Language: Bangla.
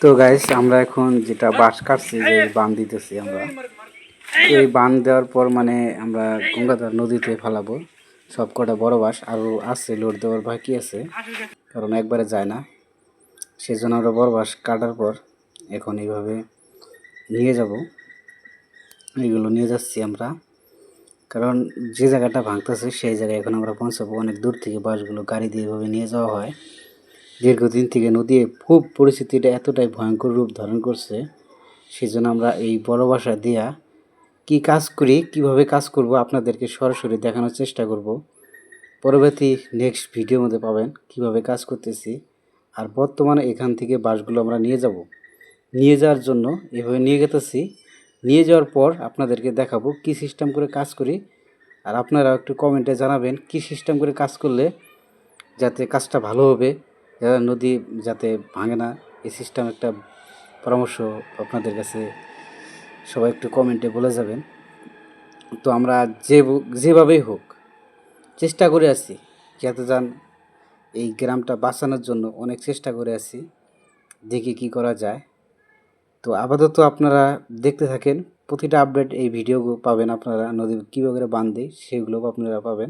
তো গাইস আমরা এখন যেটা বাঁশ কাটছি যে বাঁধ দিতেছি আমরা। তো এই বাঁধ দেওয়ার পর মানে আমরা গঙ্গাধর নদীতে ফেলাবো সব কটা বড় বাঁশ, আরও আছে লোড দেওয়ার বাকি আছে, কারণ একবারে যায় না। সেই জন্য আমরা বড় বাঁশ কাটার পর এখন এইভাবে নিয়ে যাব, এইগুলো নিয়ে যাচ্ছি আমরা, কারণ যে জায়গাটা ভাঙতেছে সেই জায়গায় এখন আমরা পৌঁছাবো। অনেক দূর থেকে বাঁশগুলো গাড়ি দিয়ে এভাবে নিয়ে যাওয়া হয়। দীর্ঘদিন থেকে নদী খুব পরিস্থিতিটা এতটাই ভয়ঙ্কর রূপ ধারণ করছে, সেই জন্য আমরা এই বড় বাসা দিয়া কি কাজ করি, কিভাবে কাজ করব আপনাদেরকে সরাসরি দেখানোর চেষ্টা করব। পরবর্তী নেক্সট ভিডিওর মধ্যে পাবেন কিভাবে কাজ করতেছি। আর বর্তমানে এখান থেকে বাসগুলো আমরা নিয়ে যাব, নিয়ে যাওয়ার জন্য এভাবে নিয়ে গেতেছি। নিয়ে যাওয়ার পর আপনাদেরকে দেখাবো কি সিস্টেম করে কাজ করি। আর আপনারা একটু কমেন্টে জানাবেন কি সিস্টেম করে কাজ করলে যাতে কাজটা ভালো হবে, যাতে নদী যাতে ভাঙে না, এই সিস্টেম একটা পরামর্শ আপনাদের কাছে সবাই একটু কমেন্টে বলে যাবেন। তো আমরা যেভাবেই হোক চেষ্টা করে আছি যাতে যান এই গ্রামটা বাঁচানোর জন্য অনেক চেষ্টা করে আছি, দেখি কি করা যায়। তো আপাতত আপনারা দেখতে থাকেন, প্রতিটা আপডেট এই ভিডিও পাবেন আপনারা, নদী কীভাবে করে বাঁধ দেয় সেগুলো আপনারা পাবেন।